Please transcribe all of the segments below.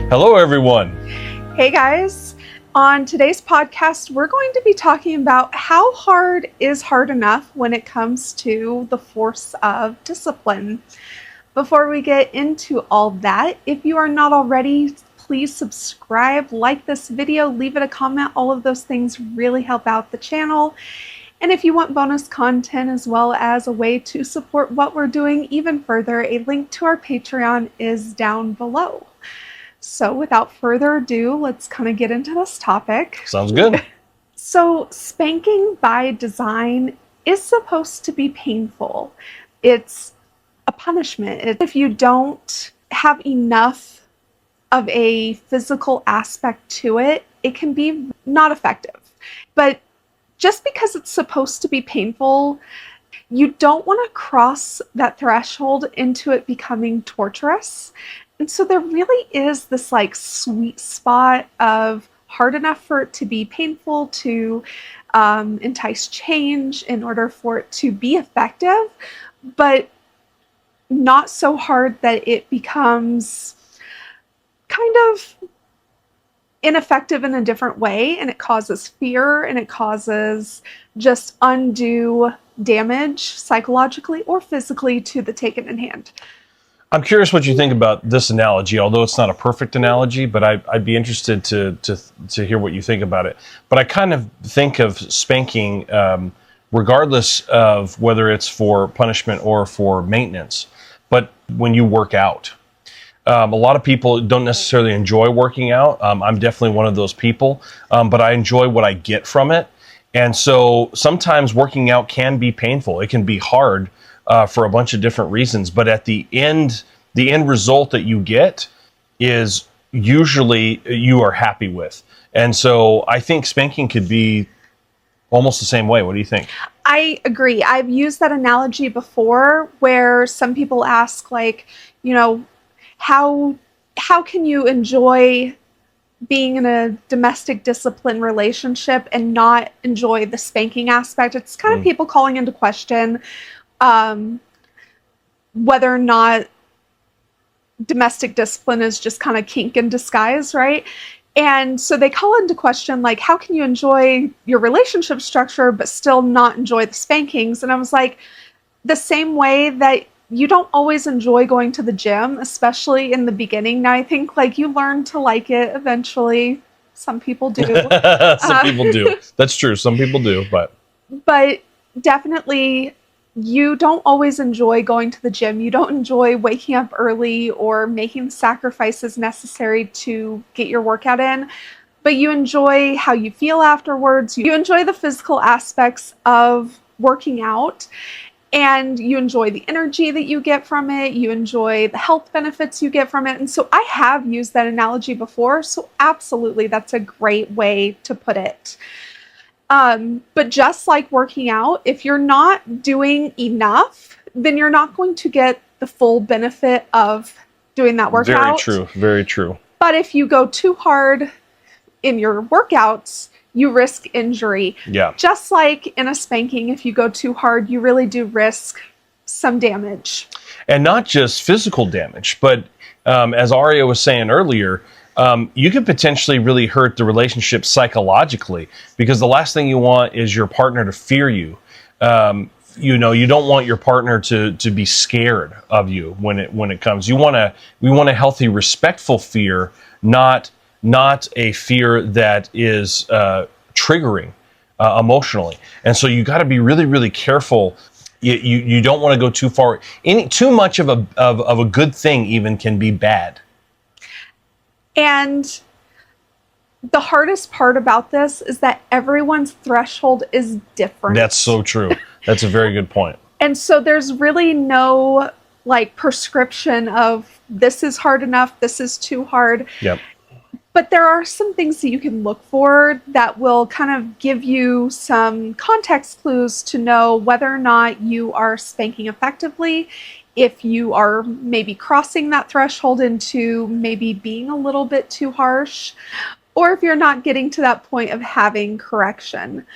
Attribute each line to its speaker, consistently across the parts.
Speaker 1: Hello, everyone.
Speaker 2: Hey guys. On today's podcast, we're going to be talking about how hard is hard enough when it comes to the force of discipline. Before we get into all that, if you are not already, please subscribe, like this video, leave it a comment. All of those things really help out the channel. And if you want bonus content as well as a way to support what we're doing even further, a link to our Patreon is down below. So without further ado, let's kind of get into this topic.
Speaker 1: Sounds good.
Speaker 2: So spanking by design is supposed to be painful. It's a punishment. If you don't have enough of a physical aspect to it, it can be not effective. But just because it's supposed to be painful, you don't want to cross that threshold into it becoming torturous. And so there really is this like sweet spot of hard enough for it to be painful, to entice change in order for it to be effective, but not so hard that it becomes kind of ineffective in a different way, and it causes fear and it causes just undue damage psychologically or physically to the taken in hand.
Speaker 1: I'm curious what you think about this analogy, although it's not a perfect analogy, but I'd be interested to hear what you think about it. But I kind of think of spanking, regardless of whether it's for punishment or for maintenance. But when you work out, a lot of people don't necessarily enjoy working out. I'm definitely one of those people, but I enjoy what I get from it. And so sometimes working out can be painful. It can be hard. For a bunch of different reasons, but at the end result that you get is usually you are happy with. And so I think spanking could be almost the same way. What do you think?
Speaker 2: I agree. I've used that analogy before where some people ask, like, you know, how can you enjoy being in a domestic discipline relationship and not enjoy the spanking aspect? It's kind of people calling into question whether or not domestic discipline is just kind of kink in disguise, right? And so they call into question, like, how can you enjoy your relationship structure but still not enjoy the spankings? And I was like, the same way that you don't always enjoy going to the gym, especially in the beginning. Now I think like you learn to like it eventually. Some people do.
Speaker 1: Some people do. That's true. Some people do, but
Speaker 2: definitely you don't always enjoy going to the gym. You don't enjoy waking up early or making sacrifices necessary to get your workout in, but you enjoy how you feel afterwards. You enjoy the physical aspects of working out, and you enjoy the energy that you get from it. You enjoy the health benefits you get from it. And so I have used that analogy before. So absolutely, that's a great way to put it. But just like working out, if you're not doing enough, then you're not going to get the full benefit of doing that workout.
Speaker 1: Very true. Very true.
Speaker 2: But if you go too hard in your workouts, you risk injury.
Speaker 1: Yeah.
Speaker 2: Just like in a spanking, if you go too hard, you really do risk some damage.
Speaker 1: And not just physical damage, but as Aria was saying earlier, you could potentially really hurt the relationship psychologically, because the last thing you want is your partner to fear you. You don't want your partner to be scared of you when it comes. We want a healthy, respectful fear, not a fear that is triggering emotionally. And so you got to be really, really careful. You don't want to go too far. Too much of a good thing even can be bad.
Speaker 2: And the hardest part about this is that everyone's threshold is different.
Speaker 1: That's so true. That's a very good point.
Speaker 2: And so there's really no like prescription of this is hard enough, this is too hard.
Speaker 1: Yep.
Speaker 2: But there are some things that you can look for that will kind of give you some context clues to know whether or not you are spanking effectively, if you are maybe crossing that threshold into maybe being a little bit too harsh, or if you're not getting to that point of having correction.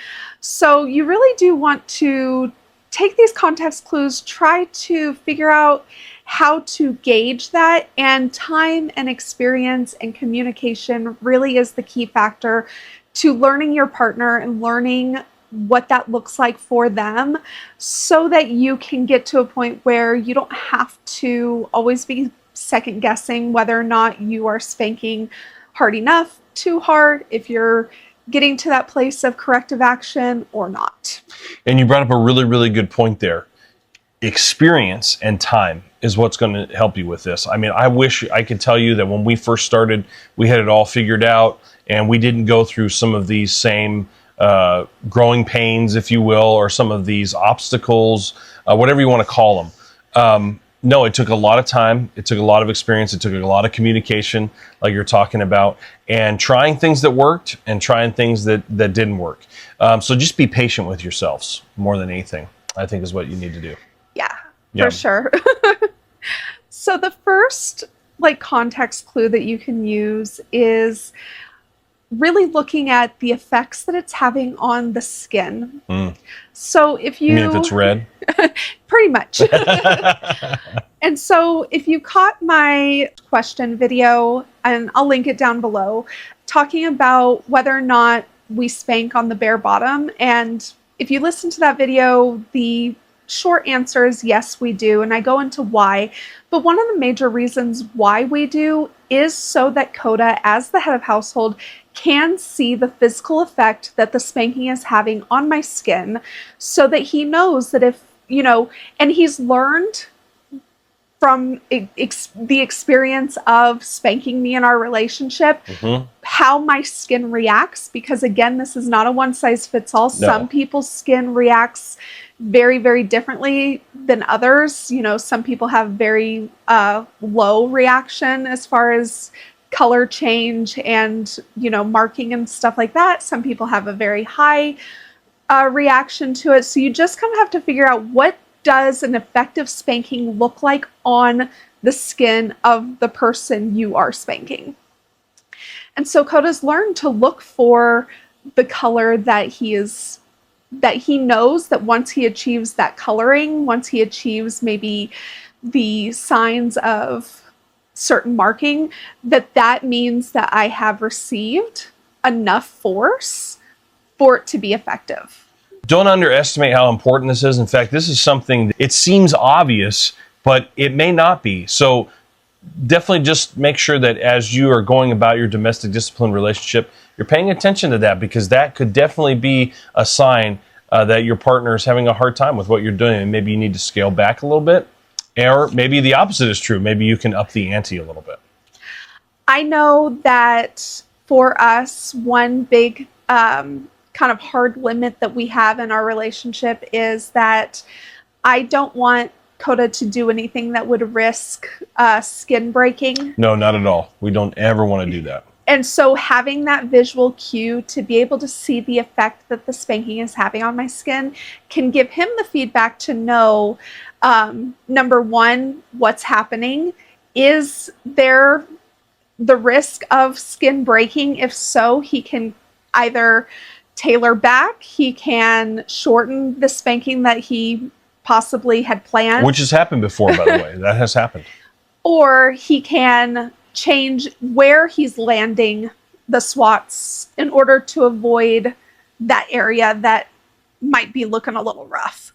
Speaker 2: So you really do want to take these context clues, try to figure out how to gauge that, and time and experience and communication really is the key factor to learning your partner and learning what that looks like for them, so that you can get to a point where you don't have to always be second guessing whether or not you are spanking hard enough, too hard, if you're getting to that place of corrective action or not.
Speaker 1: And you brought up a really, really good point there. Experience and time is what's going to help you with this. I mean, I wish I could tell you that when we first started, we had it all figured out and we didn't go through some of these same growing pains, if you will, or some of these obstacles, whatever you want to call them. No, it took a lot of time. It took a lot of experience. It took a lot of communication, like you're talking about, and trying things that worked and trying things that didn't work. So just be patient with yourselves more than anything, I think, is what you need to do.
Speaker 2: Yeah. For sure. So the first context clue that you can use is really looking at the effects that it's having on the skin. So if you
Speaker 1: mean if it's red?
Speaker 2: Pretty much. And so if you caught my question video, and I'll link it down below, talking about whether or not we spank on the bare bottom, and if you listen to that video, the short answer is yes, we do, and I go into why. But one of the major reasons why we do is so that Coda, as the head of household, can see the physical effect that the spanking is having on my skin, so that he knows that if, and he's learned from the experience of spanking me in our relationship, how my skin reacts, because again, this is not a one size fits all. No. Some people's skin reacts very, very differently than others. Some people have very low reaction as far as color change and, marking and stuff like that. Some people have a very high reaction to it. So you just kind of have to figure out, what does an effective spanking look like on the skin of the person you are spanking? And so Coda's learned to look for the color that he knows that once he achieves that coloring, once he achieves maybe the signs of certain marking, that means that I have received enough force for it to be effective.
Speaker 1: Don't underestimate how important this is. In fact, this is something that it seems obvious, but it may not be. So definitely just make sure that as you are going about your domestic discipline relationship, you're paying attention to that, because that could definitely be a sign that your partner is having a hard time with what you're doing, and maybe you need to scale back a little bit. Or maybe the opposite is true. Maybe you can up the ante a little bit.
Speaker 2: I know that for us, one big kind of hard limit that we have in our relationship is that I don't want Coda to do anything that would risk skin breaking.
Speaker 1: No, not at all. We don't ever want to do that.
Speaker 2: And so having that visual cue to be able to see the effect that the spanking is having on my skin can give him the feedback to know, number one, what's happening. Is there the risk of skin breaking? If so, he can either tailor back, he can shorten the spanking that he possibly had planned.
Speaker 1: Which has happened before, by the way. That has happened.
Speaker 2: Or he can change where he's landing the swats in order to avoid that area that might be looking a little rough.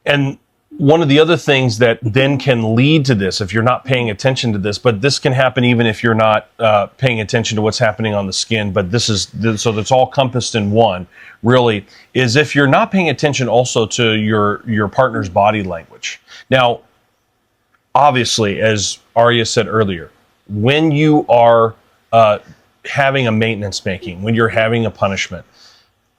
Speaker 2: And
Speaker 1: one of the other things that then can lead to this, if you're not paying attention to this, but this can happen even if you're not paying attention to what's happening on the skin, but so that's all encompassed in one, really, is if you're not paying attention also to your partner's body language. Now, obviously, as Arya said earlier, when you are having a maintenance spanking, when you're having a punishment,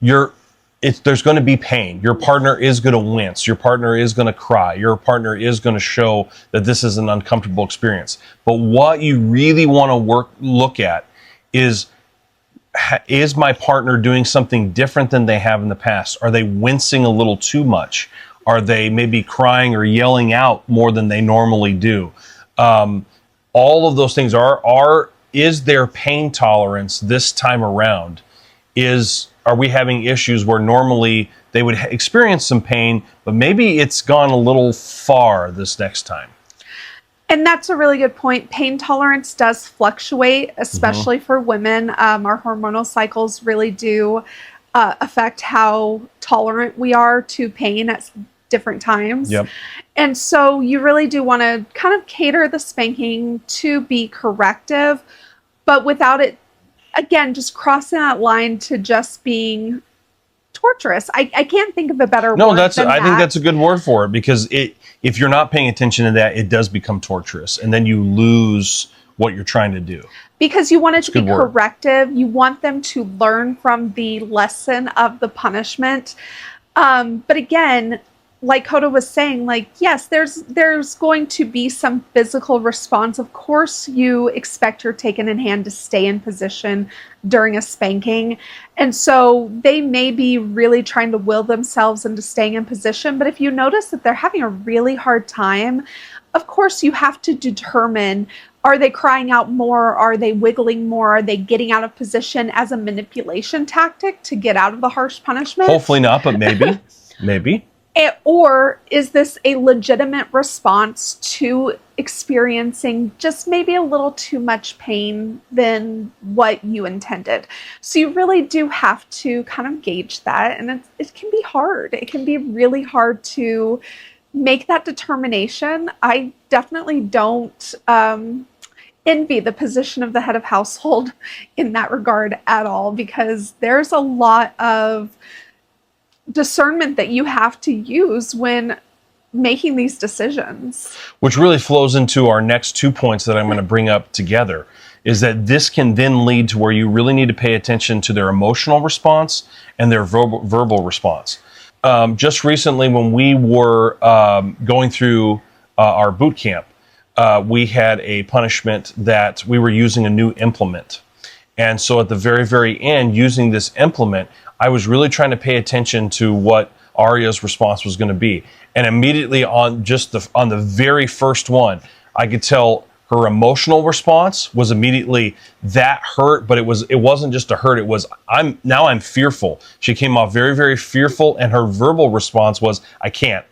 Speaker 1: there's going to be pain. Your partner is going to wince. Your partner is going to cry. Your partner is going to show that this is an uncomfortable experience. But what you really want to look at is my partner doing something different than they have in the past? Are they wincing a little too much? Are they maybe crying or yelling out more than they normally do? All of those things is there pain tolerance this time around? Are we having issues where normally they would experience some pain, but maybe it's gone a little far this next time?
Speaker 2: And that's a really good point. Pain tolerance does fluctuate, especially for women. Our hormonal cycles really do affect how tolerant we are to pain at different times.
Speaker 1: Yep.
Speaker 2: And so you really do want to kind of cater the spanking to be corrective, but without it, again, just crossing that line to just being torturous. I can't think of a better
Speaker 1: No,
Speaker 2: word than
Speaker 1: I think
Speaker 2: that.
Speaker 1: that's a good word for it, because if you're not paying attention to that, it does become torturous, and then you lose what you're trying to do.
Speaker 2: Because you want it to be
Speaker 1: good word.
Speaker 2: corrective. You want them to learn from the lesson of the punishment. But again, like Hoda was saying, like, yes, there's going to be some physical response. Of course, you expect your taken in hand to stay in position during a spanking. And so they may be really trying to will themselves into staying in position. But if you notice that they're having a really hard time, of course, you have to determine, are they crying out more? Are they wiggling more? Are they getting out of position as a manipulation tactic to get out of the harsh punishment?
Speaker 1: Hopefully not, but maybe. Maybe.
Speaker 2: Or is this a legitimate response to experiencing just maybe a little too much pain than what you intended? So you really do have to kind of gauge that. And it can be hard. It can be really hard to make that determination. I definitely don't envy the position of the head of household in that regard at all, because there's a lot of discernment that you have to use when making these decisions.
Speaker 1: Which really flows into our next 2 points that I'm going to bring up together, is that this can then lead to where you really need to pay attention to their emotional response and their verbal response. Just recently, when we were going through our boot camp, we had a punishment that we were using a new implement. And so at the very, very end, using this implement, I was really trying to pay attention to what Aria's response was going to be. And immediately on the very first one, I could tell her emotional response was immediately that hurt, but it wasn't just a hurt. It was, I'm fearful. She came off very, very fearful, and her verbal response was, I can't.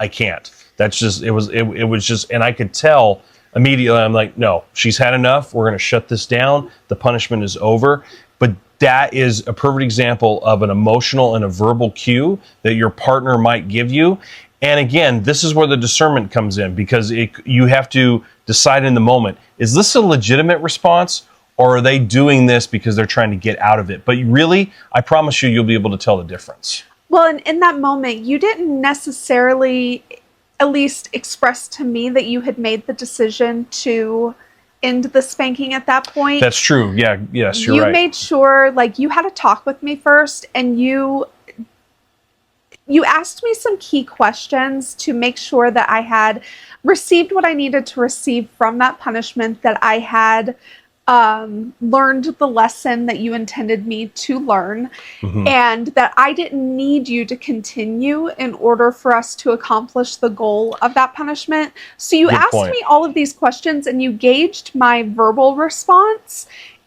Speaker 1: That's just, it was just, and I could tell immediately, I'm like, no, she's had enough. We're going to shut this down. The punishment is over. But that is a perfect example of an emotional and a verbal cue that your partner might give you. And again, this is where the discernment comes in, because you have to decide in the moment, is this a legitimate response, or are they doing this because they're trying to get out of it? But really, I promise you, you'll be able to tell the difference.
Speaker 2: Well, in that moment, you didn't necessarily, at least express to me, that you had made the decision to end the spanking at that point.
Speaker 1: That's true. Yeah. Yes, you're right.
Speaker 2: You made sure, like, you had a talk with me first, and you asked me some key questions to make sure that I had received what I needed to receive from that punishment, that I had learned the lesson that you intended me to learn, and that I didn't need you to continue in order for us to accomplish the goal of that punishment. So you asked me all of these questions, and you gauged my verbal response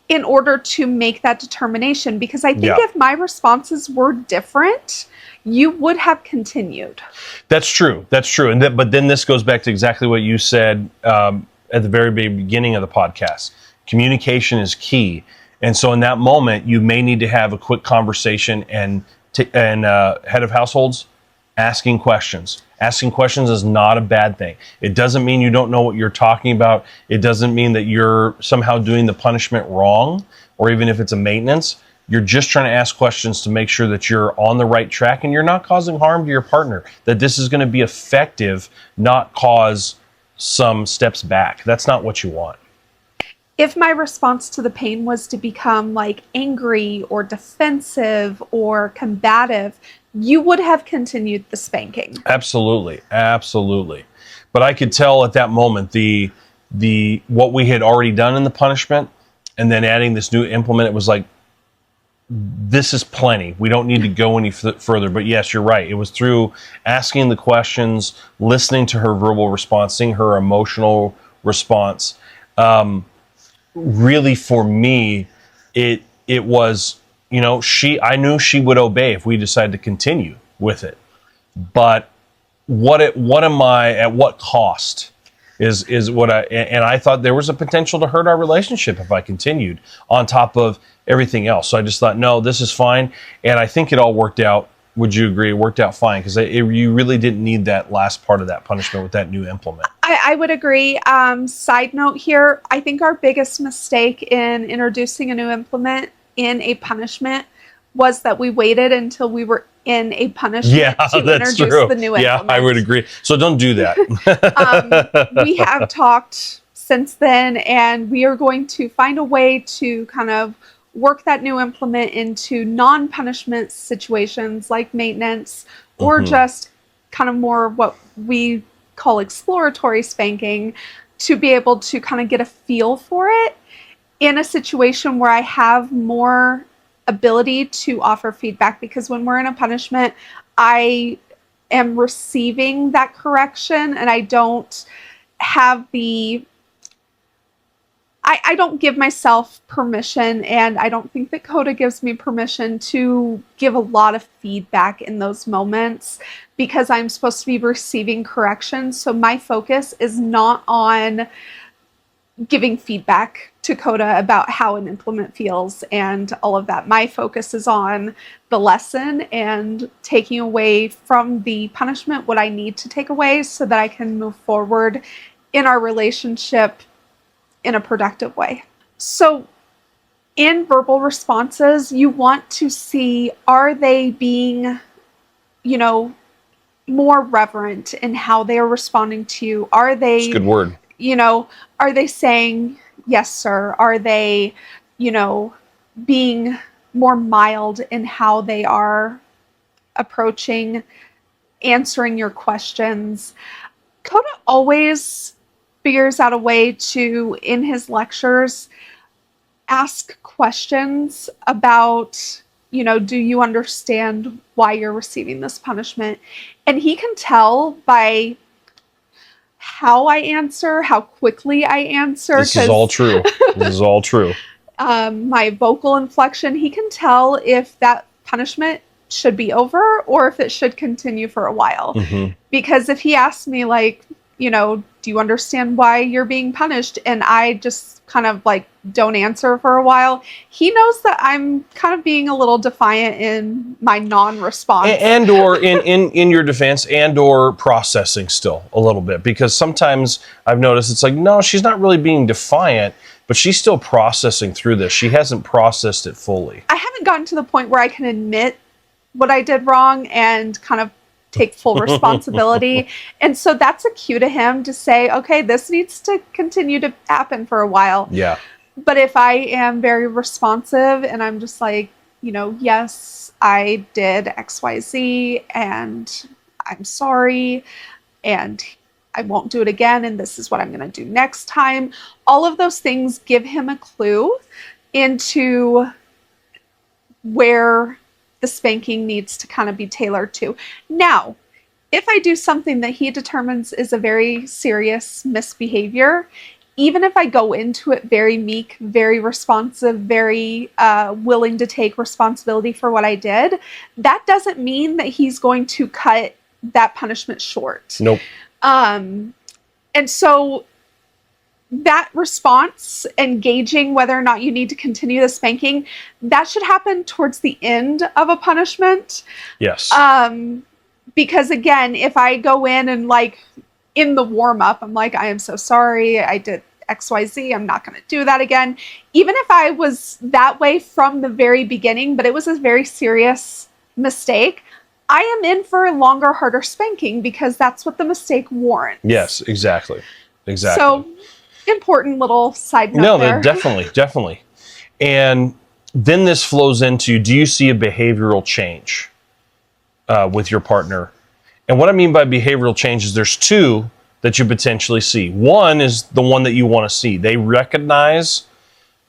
Speaker 2: in order to make that determination, because I think if my responses were different, you would have continued.
Speaker 1: That's true. But then this goes back to exactly what you said at the very beginning of the podcast. Communication is key. And so in that moment, you may need to have a quick conversation, and head of households, asking questions. Asking questions is not a bad thing. It doesn't mean you don't know what you're talking about. It doesn't mean that you're somehow doing the punishment wrong, or even if it's a maintenance. You're just trying to ask questions to make sure that you're on the right track and you're not causing harm to your partner, that this is going to be effective, not cause some steps back. That's not what you want.
Speaker 2: If my response to the pain was to become like angry or defensive or combative, you would have continued the spanking.
Speaker 1: Absolutely. But I could tell at that moment the what we had already done in the punishment, and then adding this new implement, it was like, this is plenty. We don't need to go any further. But yes, you're right. It was through asking the questions, listening to her verbal response, seeing her emotional response. Really, for me, it was, I knew she would obey if we decided to continue with it. But at what cost? is what and I thought there was a potential to hurt our relationship if I continued on top of everything else. So I just thought, no, this is fine. And I think it all worked out. Would you agree? It worked out fine because you really didn't need that last part of that punishment with that new implement.
Speaker 2: I would agree. Side note here, I think our biggest mistake in introducing a new implement in a punishment was that we waited until we were in a punishment to introduce the new implement.
Speaker 1: Yeah, I would agree. So don't do that.
Speaker 2: We have talked since then, and we are going to find a way to kind of work that new implement into non-punishment situations like maintenance or just kind of more what we call exploratory spanking, to be able to kind of get a feel for it in a situation where I have more ability to offer feedback. Because when we're in a punishment, I am receiving that correction and I don't have I don't give myself permission, and I don't think that Coda gives me permission to give a lot of feedback in those moments because I'm supposed to be receiving correction. So my focus is not on giving feedback to Coda about how an implement feels and all of that. My focus is on the lesson and taking away from the punishment what I need to take away so that I can move forward in our relationship in a productive way. So in verbal responses, you want to see, are they being, more reverent in how they are responding to you? Are they,
Speaker 1: That's a good word.
Speaker 2: Are they saying, yes, sir? Are they, being more mild in how they are approaching answering your questions? Coda always figures out a way to, in his lectures, ask questions about, do you understand why you're receiving this punishment? And he can tell by how I answer, how quickly I answer.
Speaker 1: This is all true. This is all true.
Speaker 2: My vocal inflection, he can tell if that punishment should be over or if it should continue for a while. Because if he asks me, like, do you understand why you're being punished? And I just kind of like don't answer for a while, he knows that I'm kind of being a little defiant in my non-response.
Speaker 1: And or in your defense, and or processing still a little bit. Because sometimes I've noticed it's like, no, she's not really being defiant, but she's still processing through this. She hasn't processed it fully.
Speaker 2: I haven't gotten to the point where I can admit what I did wrong and kind of take full responsibility. And so that's a cue to him to say, okay, this needs to continue to happen for a while.
Speaker 1: Yeah.
Speaker 2: But if I am very responsive and I'm just like, yes, I did XYZ and I'm sorry and I won't do it again and this is what I'm going to do next time. All of those things give him a clue into where the spanking needs to kind of be tailored to. Now, if I do something that he determines is a very serious misbehavior, even if I go into it very meek, very responsive, very willing to take responsibility for what I did, that doesn't mean that he's going to cut that punishment short.
Speaker 1: Nope.
Speaker 2: And so that response, engaging whether or not you need to continue the spanking, that should happen towards the end of a punishment.
Speaker 1: Yes.
Speaker 2: Because again, if I go in and like in the warm up, I'm like, I am so sorry, I did XYZ, I'm not going to do that again. Even if I was that way from the very beginning, but it was a very serious mistake, I am in for a longer, harder spanking because that's what the mistake warrants.
Speaker 1: Yes, exactly.
Speaker 2: So, important little side note
Speaker 1: No,
Speaker 2: there.
Speaker 1: definitely. And then this flows into, do you see a behavioral change with your partner? And what I mean by behavioral change is there's two that you potentially see. One is the one that you want to see. They recognize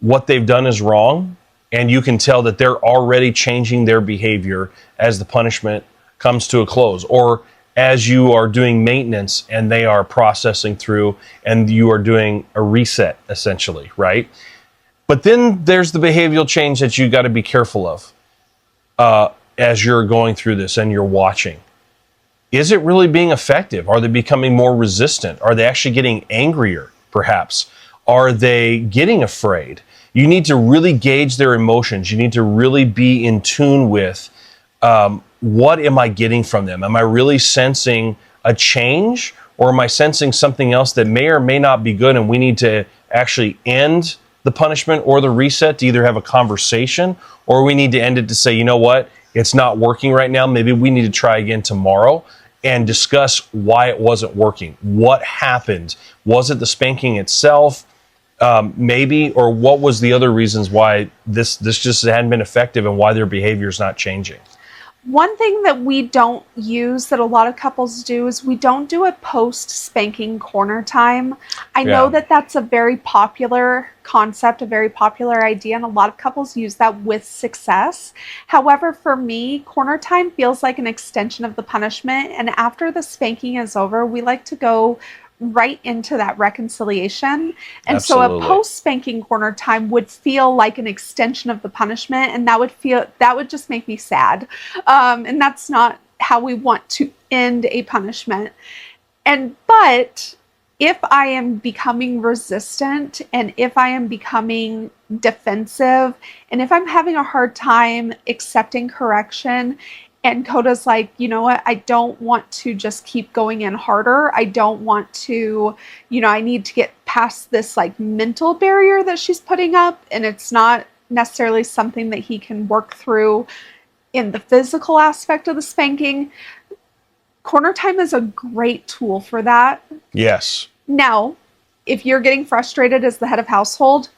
Speaker 1: what they've done is wrong, and you can tell that they're already changing their behavior as the punishment comes to a close, or as you are doing maintenance and they are processing through and you are doing a reset, essentially, right? But then there's the behavioral change that you got to be careful of as you're going through this and you're watching. Is it really being effective? Are they becoming more resistant? Are they actually getting angrier, perhaps? Are they getting afraid? You need to really gauge their emotions. You need to really be in tune with what am I getting from them? Am I really sensing a change, or am I sensing something else that may or may not be good, and we need to actually end the punishment or the reset to either have a conversation, or we need to end it to say, you know what, it's not working right now. Maybe we need to try again tomorrow and discuss why it wasn't working. What happened? Was it the spanking itself? Maybe, or what was the other reasons why this just hadn't been effective and why their behavior is not changing?
Speaker 2: One thing that we don't use that a lot of couples do is we don't do a post-spanking corner time. I know that that's a very popular concept, a very popular idea, and a lot of couples use that with success. However, for me, corner time feels like an extension of the punishment, and after the spanking is over, we like to go right into that reconciliation. And
Speaker 1: Absolutely.
Speaker 2: so a post-spanking corner time would feel like an extension of the punishment, and that would just make me sad. And that's not how we want to end a punishment. But if I am becoming resistant, and if I am becoming defensive, and if I'm having a hard time accepting correction, and Coda's like, you know what, I don't want to just keep going in harder. I don't want to, I need to get past this like mental barrier that she's putting up. And it's not necessarily something that he can work through in the physical aspect of the spanking. Corner time is a great tool for that.
Speaker 1: Yes.
Speaker 2: Now, if you're getting frustrated as the head of household,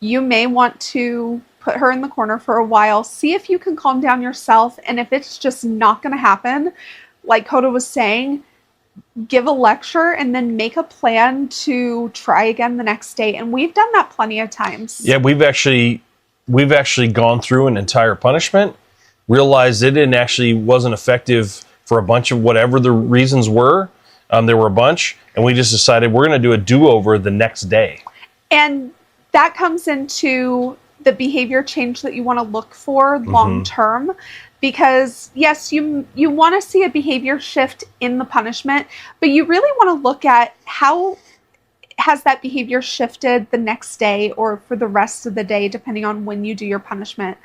Speaker 2: you may want to put her in the corner for a while, see if you can calm down yourself. And if it's just not going to happen, like Coda was saying, give a lecture and then make a plan to try again the next day. And we've done that plenty of times.
Speaker 1: Yeah, we've actually gone through an entire punishment, realized it wasn't effective for a bunch of whatever the reasons were. There were a bunch, and we just decided we're going to do a do-over the next day.
Speaker 2: And that comes into the behavior change that you want to look for long term, because yes, you want to see a behavior shift in the punishment, but you really want to look at how has that behavior shifted the next day or for the rest of the day, depending on when you do your punishment.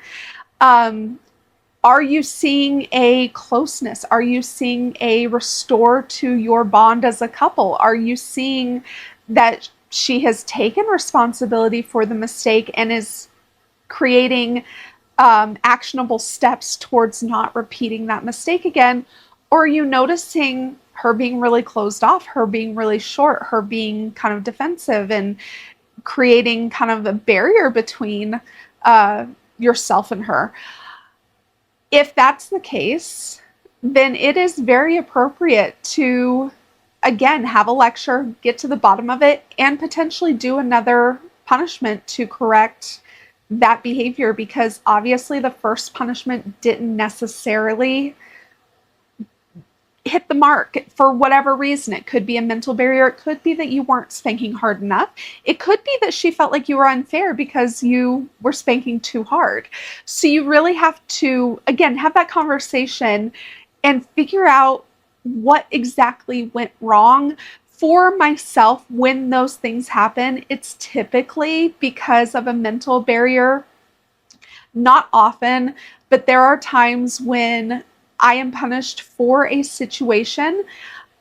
Speaker 2: Are you seeing a closeness? Are you seeing a restore to your bond as a couple? Are you seeing that she has taken responsibility for the mistake and is creating actionable steps towards not repeating that mistake again? Or are you noticing her being really closed off, her being really short, her being kind of defensive and creating kind of a barrier between yourself and her? If that's the case, then it is very appropriate to, again, have a lecture, get to the bottom of it, and potentially do another punishment to correct that behavior, because obviously the first punishment didn't necessarily hit the mark for whatever reason. It could be a mental barrier. It could be that you weren't spanking hard enough. It could be that she felt like you were unfair because you were spanking too hard. So you really have to, again, have that conversation and figure out what exactly went wrong. For myself, when those things happen, it's typically because of a mental barrier. Not often, but there are times when I am punished for a situation.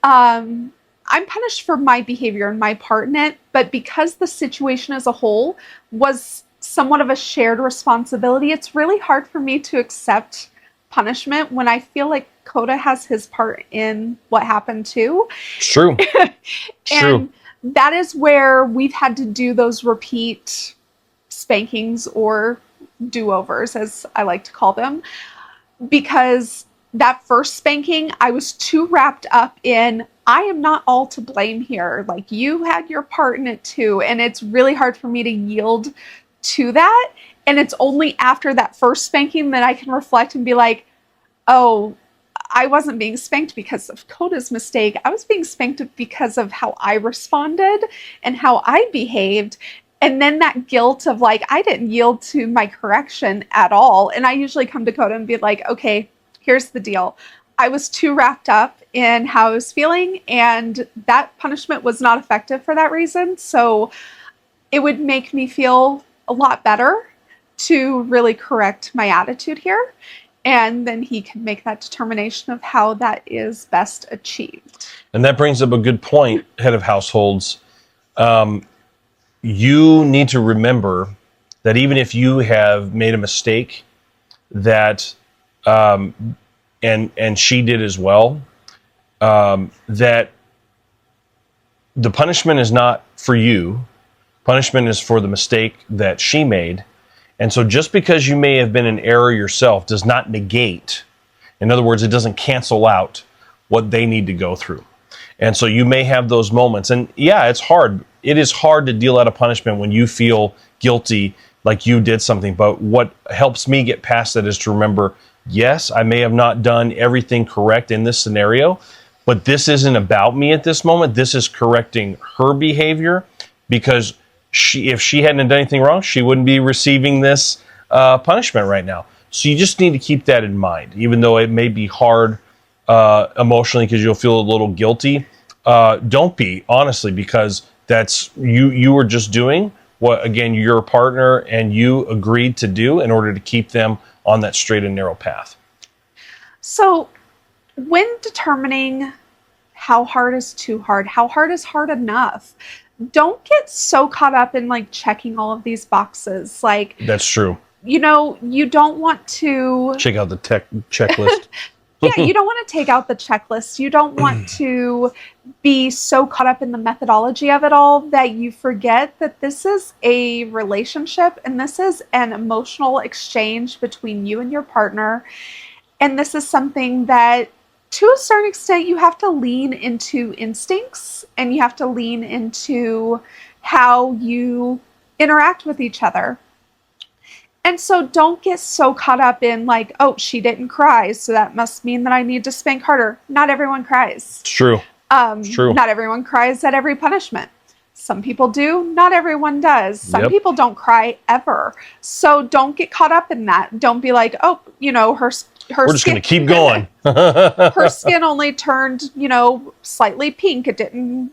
Speaker 2: I'm punished for my behavior and my part in it, but because the situation as a whole was somewhat of a shared responsibility, it's really hard for me to accept punishment when I feel like Coda has his part in what happened too.
Speaker 1: It's true.
Speaker 2: And that is where we've had to do those repeat spankings or do-overs, as I like to call them, because that first spanking, I was too wrapped up in, I am not all to blame here. Like, you had your part in it too. And it's really hard for me to yield to that. And it's only after that first spanking that I can reflect and be like, oh, I wasn't being spanked because of Coda's mistake. I was being spanked because of how I responded and how I behaved. And then that guilt of like, I didn't yield to my correction at all. And I usually come to Coda and be like, okay, here's the deal. I was too wrapped up in how I was feeling, and that punishment was not effective for that reason. So it would make me feel a lot better to really correct my attitude here. And then he can make that determination of how that is best achieved.
Speaker 1: And that brings up a good point, head of households. You need to remember that even if you have made a mistake, that and she did as well, that the punishment is not for you. Punishment is for the mistake that she made. And so just because you may have been in error yourself does not negate. In other words, it doesn't cancel out what they need to go through. And so you may have those moments. And yeah, it's hard. It is hard to deal out a punishment when you feel guilty, like you did something. But what helps me get past that is to remember, yes, I may have not done everything correct in this scenario, but this isn't about me at this moment. This is correcting her behavior, because if she hadn't done anything wrong, she wouldn't be receiving this punishment right now. So you just need to keep that in mind, even though it may be hard emotionally because you'll feel a little guilty. Don't be, honestly, because that's you were just doing what, again, your partner and you agreed to do in order to keep them on that straight and narrow path.
Speaker 2: So when determining how hard is too hard, how hard is hard enough, don't get so caught up in like checking all of these boxes. Like,
Speaker 1: that's true.
Speaker 2: You know, you don't want to
Speaker 1: check out the checklist.
Speaker 2: Yeah, you don't want to take out the checklist. You don't want to be so caught up in the methodology of it all that you forget that this is a relationship and this is an emotional exchange between you and your partner. And this is something that, to a certain extent, you have to lean into instincts and you have to lean into how you interact with each other. And so don't get so caught up in like, oh, she didn't cry, so that must mean that I need to spank harder. Not everyone cries.
Speaker 1: It's true. It's true.
Speaker 2: Not everyone cries at every punishment. Some people do. Not everyone does. Some people don't cry ever. So don't get caught up in that. Don't be like, oh, you know, her
Speaker 1: We're just going to keep going.
Speaker 2: Her skin only turned, you know, slightly pink. It didn't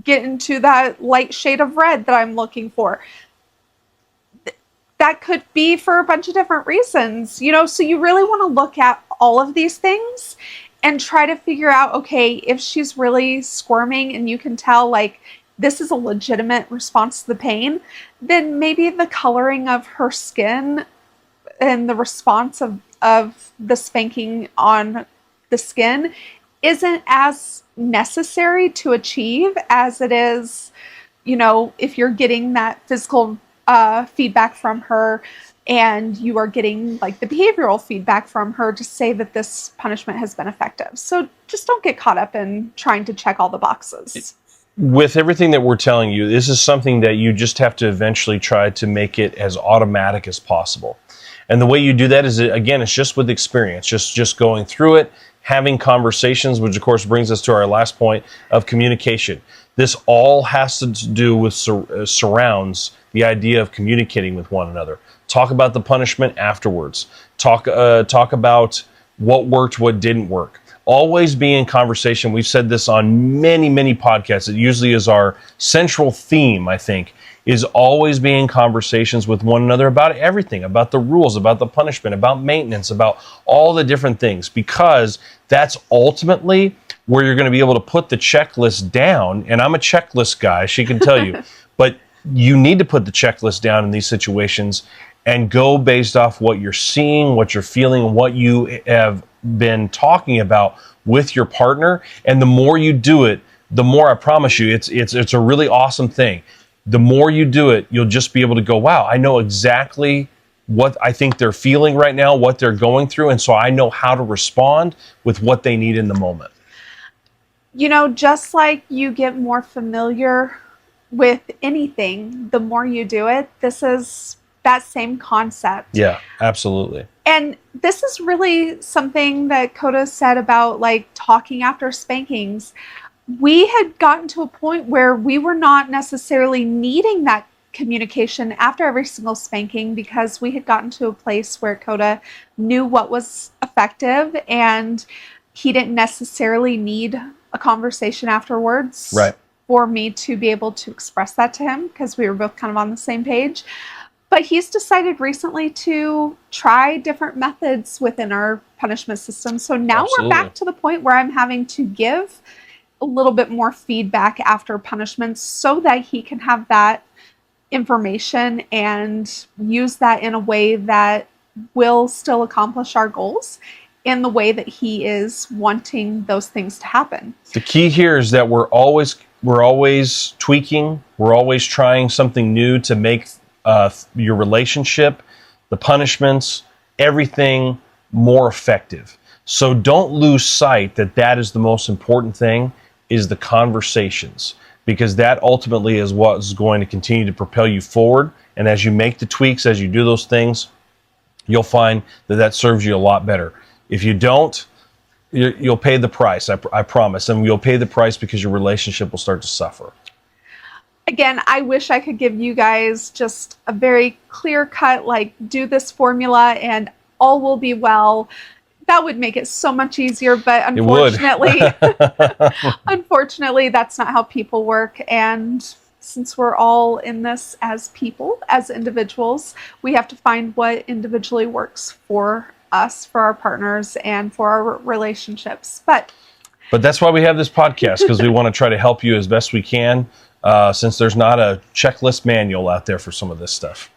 Speaker 2: get into that light shade of red that I'm looking for. That could be for a bunch of different reasons, you know, so you really want to look at all of these things and try to figure out, okay, if she's really squirming and you can tell like this is a legitimate response to the pain, then maybe the coloring of her skin and the response of the spanking on the skin isn't as necessary to achieve as it is, you know, if you're getting that physical feedback from her and you are getting like the behavioral feedback from her to say that this punishment has been effective. So just don't get caught up in trying to check all the boxes.
Speaker 1: With everything that we're telling you, this is something that you just have to eventually try to make it as automatic as possible. And the way you do that is, again, it's just with experience, just going through it, having conversations, which of course brings us to our last point of communication. This all has to do with surrounds the idea of communicating with one another. Talk about the punishment afterwards. Talk about what worked, what didn't work. Always be in conversation. We've said this on many, many podcasts. It usually is our central theme, I think, is always being in conversations with one another about everything, about the rules, about the punishment, about maintenance, about all the different things, because that's ultimately where you're going to be able to put the checklist down. And I'm a checklist guy, she can tell you, but you need to put the checklist down in these situations and go based off what you're seeing, what you're feeling, what you have been talking about with your partner. And the more you do it, the more, I promise you, it's a really awesome thing. The more you do it, you'll just be able to go, wow, I know exactly what I think they're feeling right now, what they're going through. And so I know how to respond with what they need in the moment.
Speaker 2: You know, just like you get more familiar with anything, the more you do it, this is that same concept.
Speaker 1: Yeah, absolutely.
Speaker 2: And this is really something that Coda said about like talking after spankings. We had gotten to a point where we were not necessarily needing that communication after every single spanking because we had gotten to a place where Coda knew what was effective and he didn't necessarily need a conversation afterwards
Speaker 1: Right.
Speaker 2: for me to be able to express that to him, because we were both kind of on the same page. But he's decided recently to try different methods within our punishment system. So now we're
Speaker 1: Absolutely.
Speaker 2: back to the point where I'm having to give a little bit more feedback after punishments so that he can have that information and use that in a way that will still accomplish our goals in the way that he is wanting those things to happen.
Speaker 1: The key here is that we're always tweaking. We're always trying something new to make your relationship, the punishments, everything more effective. So don't lose sight that that is the most important thing, is the conversations, because that ultimately is what's going to continue to propel you forward. And as you make the tweaks, as you do those things, you'll find that that serves you a lot better. If you don't, you'll pay the price, I promise. And you'll pay the price because your relationship will start to suffer.
Speaker 2: Again, I wish I could give you guys just a very clear cut, like, do this formula and all will be well. That would make it so much easier, but unfortunately, unfortunately, that's not how people work. And since we're all in this as people, as individuals, we have to find what individually works for us, for our partners, and for our relationships. But
Speaker 1: that's why we have this podcast, because we want to try to help you as best we can, since there's not a checklist manual out there for some of this stuff.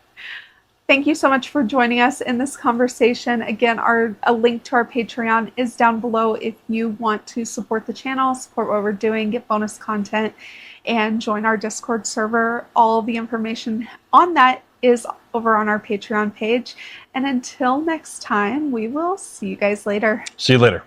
Speaker 2: Thank you so much for joining us in this conversation. Again, a link to our Patreon is down below if you want to support the channel, support what we're doing, get bonus content, and join our Discord server. All the information on that is over on our Patreon page. And until next time, we will see you guys later.
Speaker 1: See you later.